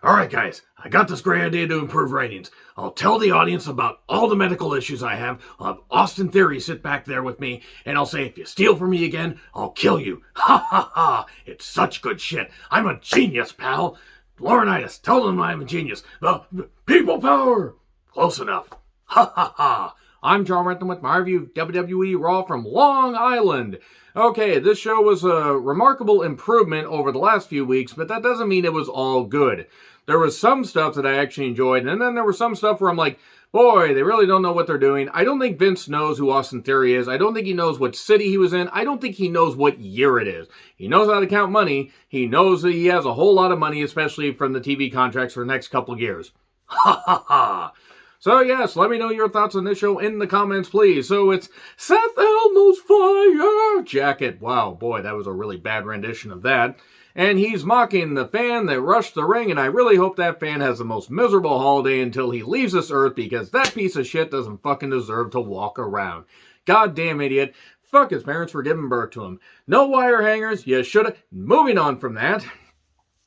Alright guys, I got this great idea to improve ratings. I'll tell the audience about all the medical issues I have. I'll have Austin Theory sit back there with me, and I'll say, if you steal from me again, I'll kill you. Ha ha ha! It's such good shit. I'm a genius, pal. Laurinaitis, tell them I'm a genius. The people power! Close enough. Ha ha ha! I'm John Renton with my review of WWE Raw from Long Island. Okay, this show was a remarkable improvement over the last few weeks, but that doesn't mean it was all good. There was some stuff that I actually enjoyed, and then there was some stuff where I'm like, boy, they really don't know what they're doing. I don't think Vince knows who Austin Theory is. I don't think he knows what city he was in. I don't think he knows what year it is. He knows how to count money. He knows that he has a whole lot of money, especially from the TV contracts for the next couple of years. Ha ha ha! So yes, let me know your thoughts on this show in the comments, please. So it's Seth Elmo's Fire Jacket. Wow, boy, that was a really bad rendition of that. And he's mocking the fan that rushed the ring, and I really hope that fan has the most miserable holiday until he leaves this earth, because that piece of shit doesn't fucking deserve to walk around. Goddamn idiot. Fuck his parents for giving birth to him. No wire hangers, you shoulda. Moving on from that,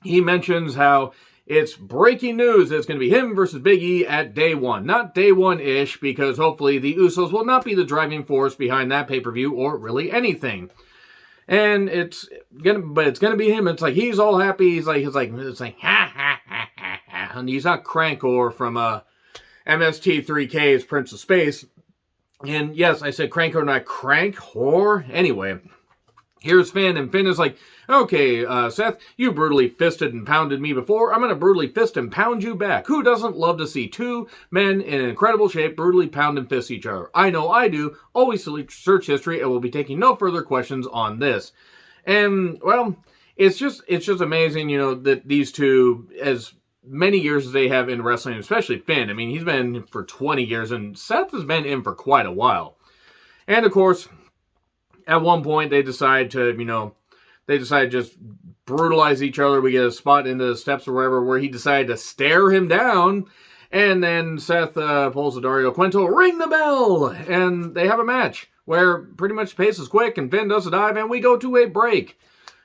he mentions how it's breaking news. It's going to be him versus Big E at day one. Not day one-ish, because hopefully the Usos will not be the driving force behind that pay-per-view or really anything. And it's gonna be him. It's like he's all happy. It's like ha ha ha ha ha. And he's not Crankor from MST3K's Prince of Space. And yes, I said Crankor, not Crank Whore. Anyway, here's Finn, and Finn is like, okay, Seth, you brutally fisted and pounded me before. I'm going to brutally fist and pound you back. Who doesn't love to see two men in incredible shape brutally pound and fist each other? I know I do. Always search history, and we'll be taking no further questions on this. And, well, it's just amazing, you know, that these two, as many years as they have in wrestling, especially Finn. I mean, he's been in for 20 years, and Seth has been in for quite a while. And, of course, at one point, they decide to just brutalize each other. We get a spot into the steps or wherever where he decided to stare him down. And then Seth pulls the Dario Cuento, ring the bell! And they have a match where pretty much the pace is quick and Finn does a dive and we go to a break.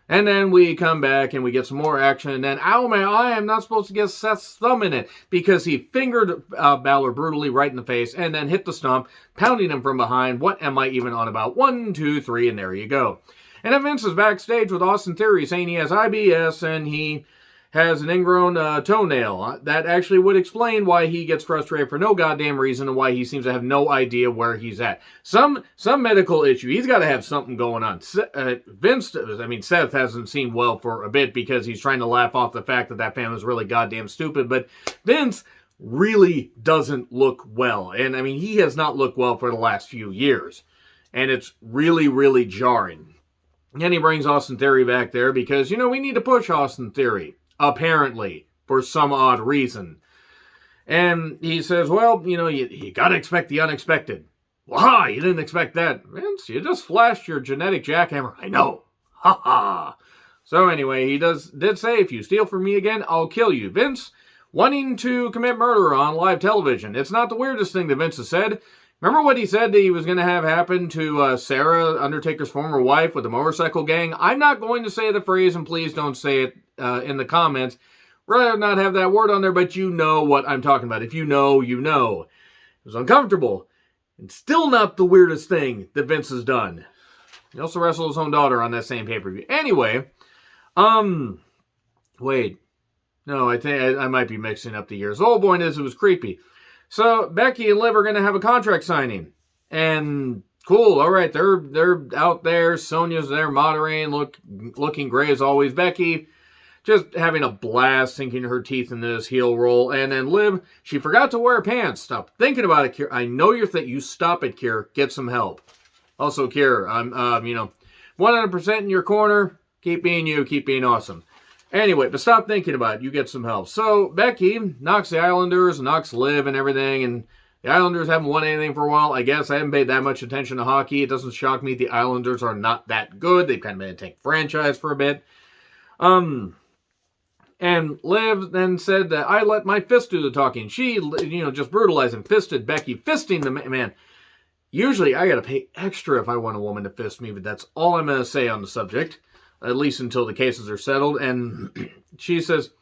And then we come back and we get some more action. And then, ow, my eye, I'm not supposed to get Seth's thumb in it, because he fingered Balor brutally right in the face and then hit the stump, pounding him from behind. What am I even on about? 1, 2, 3, and there you go. And then Vince is backstage with Austin Theory saying he has IBS and he has an ingrown toenail. That actually would explain why he gets frustrated for no goddamn reason and why he seems to have no idea where he's at. Some medical issue. He's got to have something going on. Seth hasn't seen well for a bit because he's trying to laugh off the fact that fan was really goddamn stupid. But Vince really doesn't look well. And, I mean, he has not looked well for the last few years. And it's really, really jarring. And he brings Austin Theory back there because, you know, we need to push Austin Theory, apparently, for some odd reason. And he says, well, you know, you got to expect the unexpected. Wow, you didn't expect that. Vince, you just flashed your genetic jackhammer. I know. Ha ha. So anyway, he did say, if you steal from me again, I'll kill you. Vince, wanting to commit murder on live television. It's not the weirdest thing that Vince has said. Remember what he said that he was going to have happen to Sarah, Undertaker's former wife, with the motorcycle gang? I'm not going to say the phrase, and please don't say it in the comments. Rather not have that word on there, but you know what I'm talking about. If you know, you know. It was uncomfortable. And still not the weirdest thing that Vince has done. He also wrestled his own daughter on that same pay-per-view. Anyway, wait. No, I think I might be mixing up the years. The whole point is it was creepy. So Becky and Liv are going to have a contract signing. And cool, all right, they're out there. Sonya's there moderating, looking great as always. Becky just having a blast, sinking her teeth in this heel roll. And then Liv, she forgot to wear pants. Stop thinking about it, Kier. I know you're you stop it, Kier. Get some help. Also, Kier, I'm 100% in your corner. Keep being you. Keep being awesome. Anyway, but stop thinking about it. You get some help. So Becky knocks the Islanders, knocks Liv and everything, and the Islanders haven't won anything for a while. I guess I haven't paid that much attention to hockey. It doesn't shock me the Islanders are not that good. They've kind of been a tank franchise for a bit. And Liv then said that I let my fist do the talking. She, just brutalized and fisted Becky, fisting the man. Usually I got to pay extra if I want a woman to fist me, but that's all I'm going to say on the subject. At least until the cases are settled. And she says,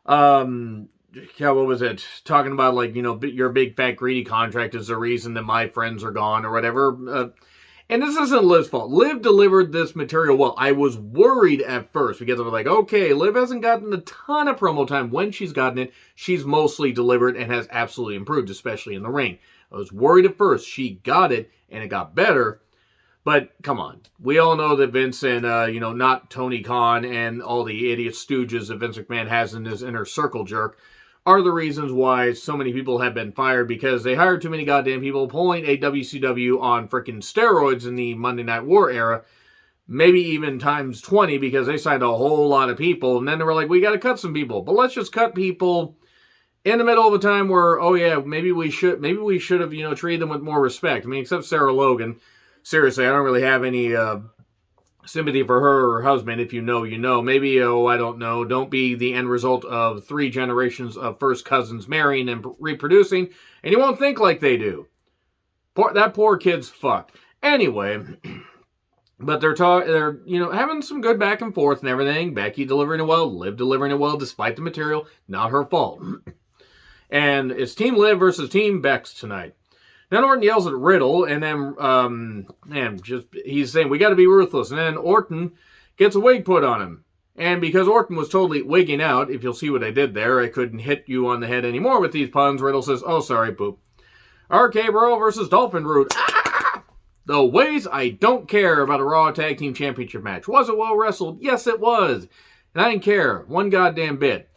Yeah, what was it? Talking about, like, your big fat greedy contract is the reason that my friends are gone or whatever. And this isn't Liv's fault. Liv delivered this material well. I was worried at first because I was like, okay, Liv hasn't gotten a ton of promo time. When she's gotten it, she's mostly delivered and has absolutely improved, especially in the ring. I was worried at first. She got it, and it got better. But come on. We all know that Vince and, not Tony Khan and all the idiot stooges that Vince McMahon has in his inner circle jerk are the reasons why so many people have been fired, because they hired too many goddamn people pulling a WCW on freaking steroids in the Monday Night War era, maybe even times 20, because they signed a whole lot of people, and then they were like, we got to cut some people, but let's just cut people in the middle of a time where, oh yeah, maybe we should have, treated them with more respect. I mean, except Sarah Logan. Seriously, I don't really have any sympathy for her or her husband. If you know, you know. Maybe, I don't know. Don't be the end result of 3 generations of first cousins marrying and reproducing, and you won't think like they do. That poor kid's fucked. Anyway, but they're having some good back and forth and everything. Becky delivering it well, Liv delivering it well, despite the material. Not her fault. And it's Team Liv versus Team Bex tonight. Then Orton yells at Riddle, and then, he's saying, we got to be ruthless. And then Orton gets a wig put on him. And because Orton was totally wigging out, if you'll see what I did there, I couldn't hit you on the head anymore with these puns, Riddle says, oh, sorry, poop. RK Bro versus Dolphin Root. Ah! The ways I don't care about a Raw Tag Team Championship match. Was it well wrestled? Yes, it was. And I didn't care one goddamn bit.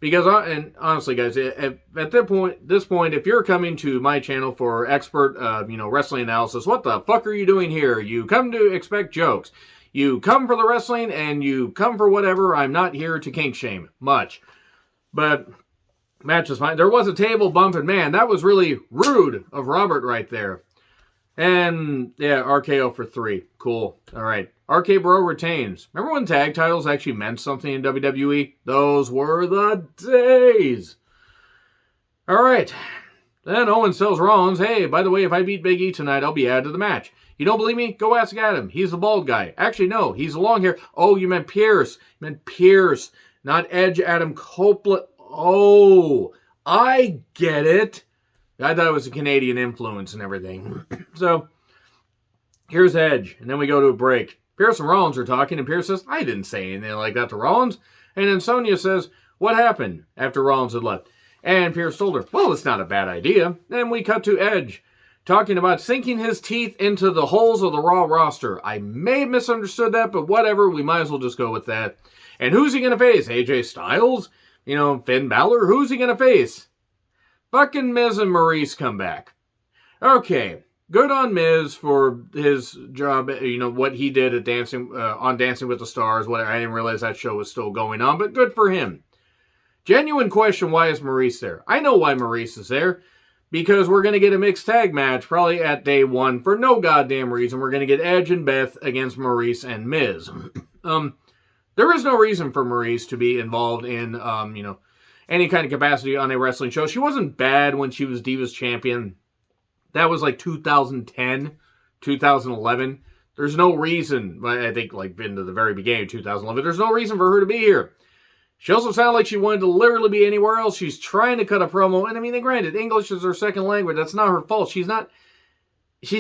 Because, and honestly, guys, at this point, if you're coming to my channel for expert, wrestling analysis, what the fuck are you doing here? You come to expect jokes. You come for the wrestling, and you come for whatever. I'm not here to kink shame much. But, match is fine. There was a table bump, and man, that was really rude of Robert right there. And, yeah, RKO for 3. Cool. All right. RK Bro retains. Remember when tag titles actually meant something in WWE? Those were the days. All right. Then Owens tells Rollins, hey, by the way, if I beat Big E tonight, I'll be added to the match. You don't believe me? Go ask Adam. He's the bald guy. Actually, no, he's the long hair. Oh, you meant Pierce. You meant Pierce, not Edge Adam Copeland. Oh, I get it. I thought it was a Canadian influence and everything. So, here's Edge, and then we go to a break. Pierce and Rollins are talking, and Pierce says, I didn't say anything like that to Rollins. And then Sonya says, what happened after Rollins had left? And Pierce told her, well, it's not a bad idea. Then we cut to Edge, talking about sinking his teeth into the holes of the Raw roster. I may have misunderstood that, but whatever, we might as well just go with that. And who's he going to face? AJ Styles? Finn Balor? Who's he going to face? Fucking Miz and Maurice come back. Okay, good on Miz for his job, what he did at Dancing with the Stars. Whatever. I didn't realize that show was still going on, but good for him. Genuine question, why is Maurice there? I know why Maurice is there. Because we're going to get a mixed tag match probably at day 1 for no goddamn reason. We're going to get Edge and Beth against Maurice and Miz. There is no reason for Maurice to be involved in, any kind of capacity on a wrestling show. She wasn't bad when she was Divas Champion. That was like 2010, 2011. There's no reason, I think like into the very beginning of 2011, there's no reason for her to be here. She also sounded like she wanted to literally be anywhere else. She's trying to cut a promo. And I mean, granted, English is her second language. That's not her fault. She's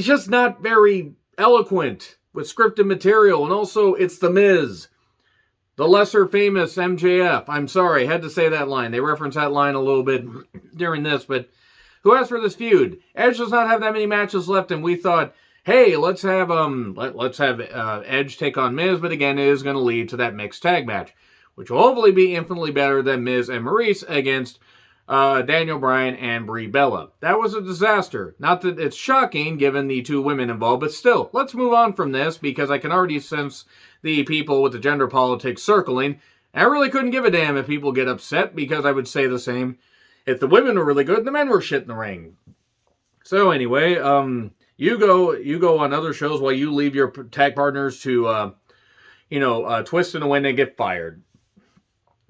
just not very eloquent with scripted material. And also, it's The Miz. The lesser famous MJF. I'm sorry, I had to say that line. They reference that line a little bit during this, but who asked for this feud? Edge does not have that many matches left, and we thought, hey, let's have Edge take on Miz, but again, it is going to lead to that mixed tag match, which will hopefully be infinitely better than Miz and Maurice against Daniel Bryan and Brie Bella. That was a disaster. Not that it's shocking, given the 2 women involved, but still, let's move on from this, because I can already sense the people with the gender politics circling. I really couldn't give a damn if people get upset, because I would say the same if the women were really good and the men were shit in the ring. So anyway, you go on other shows while you leave your tag partners to, twist in the wind and get fired.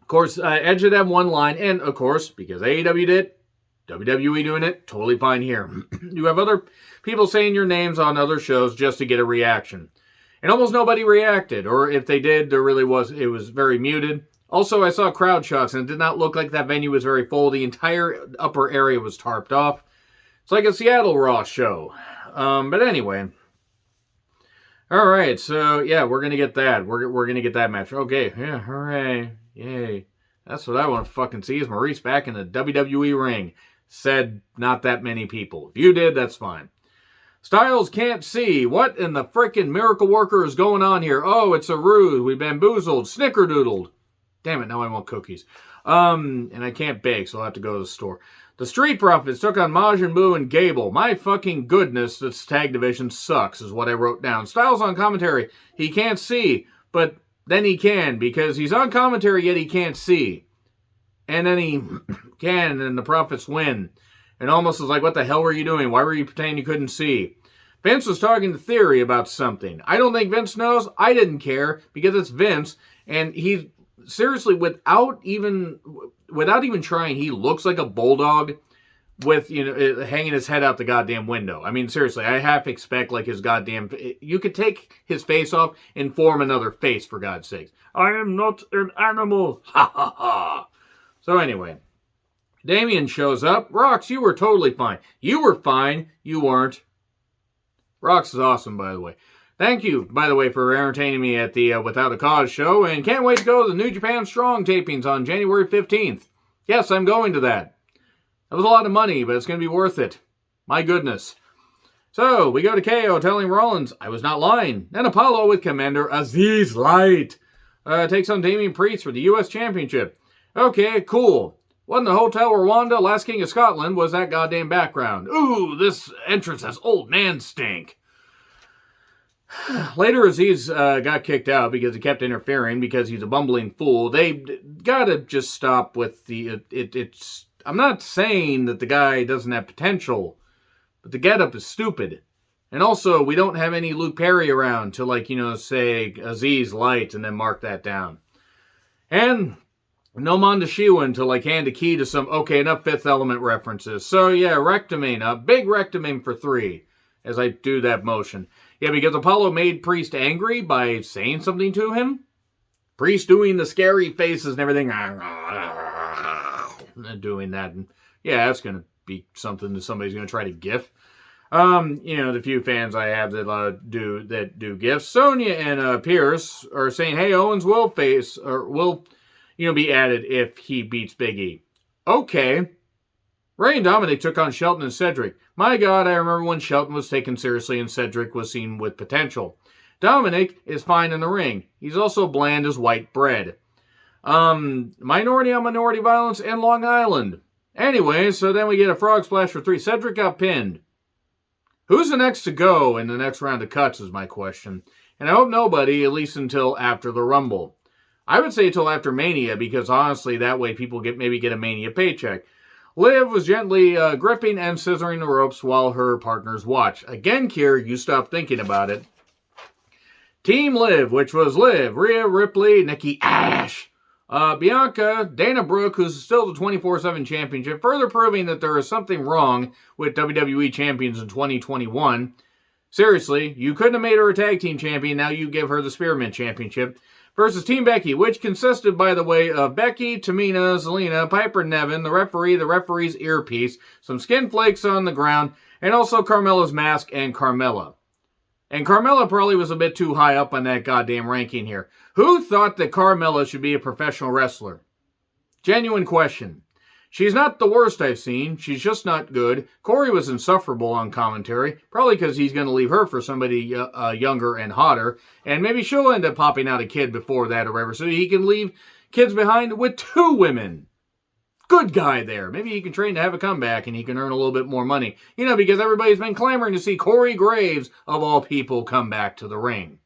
Of course, Edge did have one line, and of course, because AEW did it, WWE doing it, totally fine here. You have other people saying your names on other shows just to get a reaction. And almost nobody reacted, or if they did, it was very muted. Also, I saw crowd shots, and it did not look like that venue was very full. The entire upper area was tarped off. It's like a Seattle Raw show. But anyway. All right, so yeah, we're gonna get that. We're gonna get that match. Okay, yeah, hooray, yay! That's what I want to fucking see is Maurice back in the WWE ring. Said not that many people. If you did, that's fine. Styles can't see. What in the frickin' miracle worker is going on here? Oh, it's a ruse. We bamboozled, snickerdoodled. Damn it! Now I want cookies. And I can't bake, so I'll have to go to the store. The Street Profits took on Majin Buu and Gable. My fucking goodness, this tag division sucks, is what I wrote down. Styles on commentary. He can't see, but then he can, because he's on commentary, yet he can't see. And then he can, and the Profits win. And almost is like, what the hell were you doing? Why were you pretending you couldn't see? Vince was talking to Theory about something. I don't think Vince knows. I didn't care, because it's Vince, and he's seriously, without even trying, he looks like a bulldog with, hanging his head out the goddamn window. I mean, seriously, I half expect like his goddamn, you could take his face off and form another face, for God's sakes. I am not an animal. Ha ha ha. So anyway, Damien shows up. Rox, you were totally fine. You were fine. You weren't. Rox is awesome, by the way. Thank you, by the way, for entertaining me at the Without a Cause show, and can't wait to go to the New Japan Strong tapings on January 15th. Yes, I'm going to that. That was a lot of money, but it's going to be worth it. My goodness. So, we go to KO telling Rollins, I was not lying. And Apollo with Commander Aziz Light takes on Damian Priest for the U.S. Championship. Okay, cool. Wasn't the Hotel Rwanda, Last King of Scotland, was that goddamn background. Ooh, this entrance has old man stink. Later, Aziz got kicked out because he kept interfering because he's a bumbling fool. They gotta just stop with the... It's. I'm not saying that the guy doesn't have potential, but the getup is stupid. And also, we don't have any Luke Perry around to, say Aziz Light and then mark that down. And no Mondashiwan to, hand a key to some, okay, enough Fifth Element references. So, yeah, Rectamine, a big Rectamine for 3, as I do that motion. Yeah, because Apollo made Priest angry by saying something to him. Priest doing the scary faces and everything. Doing that. And yeah, that's going to be something that somebody's going to try to gif. The few fans I have that do gifs. Sonya and Pierce are saying, hey, Owens will be added if he beats Big E. Okay. Ray and Dominic took on Shelton and Cedric. My God, I remember when Shelton was taken seriously and Cedric was seen with potential. Dominic is fine in the ring. He's also bland as white bread. Minority on minority violence in Long Island. Anyway, so then we get a frog splash for 3. Cedric got pinned. Who's the next to go in the next round of cuts is my question. And I hope nobody, at least until after the Rumble. I would say until after Mania, because honestly, that way people maybe get a Mania paycheck. Liv was gently gripping and scissoring the ropes while her partners watched. Again, Kier, you stop thinking about it. Team Liv, which was Liv, Rhea Ripley, Nikki Ash, Bianca, Dana Brooke, who's still the 24/7 championship, further proving that there is something wrong with WWE champions in 2021. Seriously, you couldn't have made her a tag team champion, now you give her the Spearmint Championship. Versus Team Becky, which consisted, by the way, of Becky, Tamina, Zelina, Piper Niven, the referee's earpiece, some skin flakes on the ground, and also Carmella's mask and Carmella. And Carmella probably was a bit too high up on that goddamn ranking here. Who thought that Carmella should be a professional wrestler? Genuine question. She's not the worst I've seen. She's just not good. Corey was insufferable on commentary, probably because he's going to leave her for somebody younger and hotter, and maybe she'll end up popping out a kid before that or whatever, so he can leave kids behind with 2 women. Good guy there. Maybe he can train to have a comeback and he can earn a little bit more money. Because everybody's been clamoring to see Corey Graves, of all people, come back to the ring.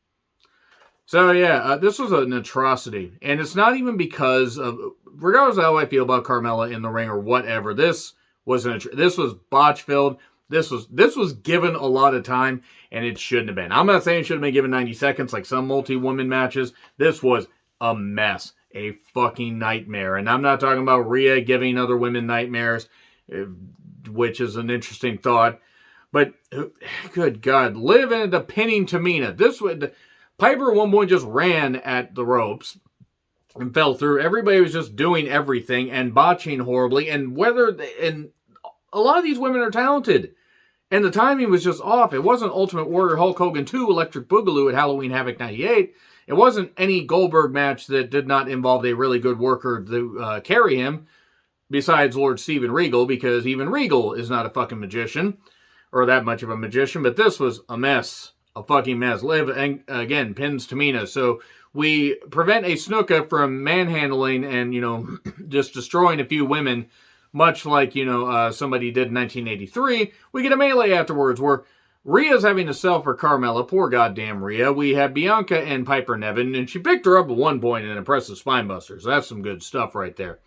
So, yeah, this was an atrocity. And it's not even because of, regardless of how I feel about Carmella in the ring or whatever, this was botch-filled. This was given a lot of time, and it shouldn't have been. I'm not saying it should have been given 90 seconds like some multi-woman matches. This was a mess. A fucking nightmare. And I'm not talking about Rhea giving other women nightmares, which is an interesting thought. But, good God, Liv ended up pinning Tamina. Piper at one point just ran at the ropes. and fell through. Everybody was just doing everything and botching horribly. And a lot of these women are talented. And the timing was just off. It wasn't Ultimate Warrior Hulk Hogan 2 Electric Boogaloo at Halloween Havoc 98. It wasn't any Goldberg match that did not involve a really good worker to carry him, besides Lord Steven Regal, because even Regal is not a fucking magician, or that much of a magician. But this was a mess. A fucking mess. Liv, again, pins Tamina. So we prevent a Snuka from manhandling and, just destroying a few women, much like, somebody did in 1983. We get a melee afterwards where Rhea's having to sell for Carmella. Poor goddamn Rhea. We have Bianca and Piper Niven, and she picked her up at one point in an impressive spinebuster. So that's some good stuff right there.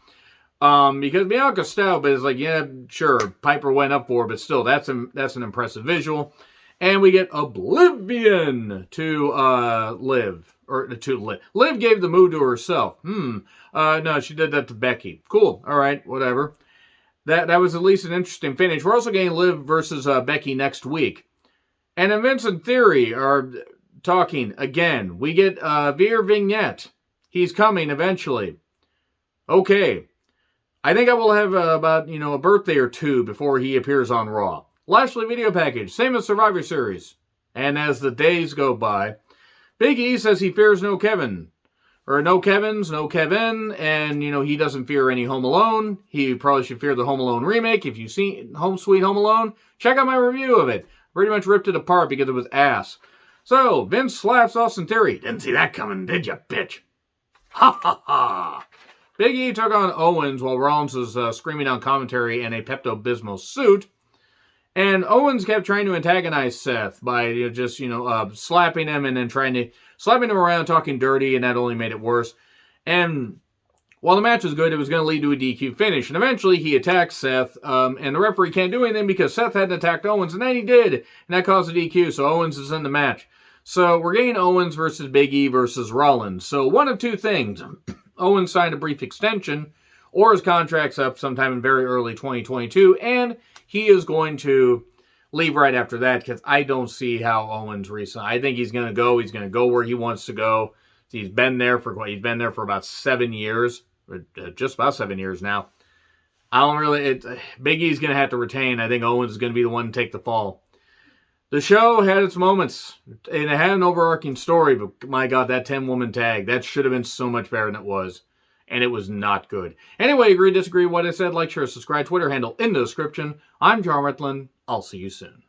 Because Bianca's stout, but it's like, yeah, sure, Piper went up for her, but still, that's an impressive visual. And we get Oblivion to Liv. Or to Liv. Liv gave the move to herself. No, she did that to Becky. Cool. All right, whatever. That was at least an interesting finish. We're also getting Liv versus Becky next week. And then Vince and Theory are talking again. We get Veer Vignette. He's coming eventually. Okay. I think I will have about, a birthday or two before he appears on Raw. Lashley video package, same as Survivor Series. And as the days go by, Big E says he fears no Kevin. Or no Kevins, no Kevin, and, he doesn't fear any Home Alone. He probably should fear the Home Alone remake. If you've seen Home Sweet Home Alone, check out my review of it. Pretty much ripped it apart because it was ass. So, Vince slaps Austin Theory. Didn't see that coming, did you, bitch? Ha ha ha! Big E took on Owens while Rollins was screaming on commentary in a Pepto-Bismol suit. And Owens kept trying to antagonize Seth by slapping him and then slapping him around, talking dirty, and that only made it worse. And while the match was good, it was going to lead to a DQ finish. And eventually he attacks Seth, and the referee can't do anything because Seth hadn't attacked Owens, and then he did. And that caused a DQ, so Owens is in the match. So we're getting Owens versus Big E versus Rollins. So one of two things. Owens signed a brief extension, or his contract's up sometime in very early 2022, and he is going to leave right after that because I don't see how Owens resigns. I think he's going to go. He's going to go where he wants to go. He's been there for about 7 years, or just about 7 years now. Big E's going to have to retain. I think Owens is going to be the one to take the fall. The show had its moments, and it had an overarching story, but my God, that 10-woman tag, that should have been so much better than it was. And it was not good. Anyway, agree, disagree with what I said, like, share, subscribe, Twitter handle in the description. I'm John Ritlin. I'll see you soon.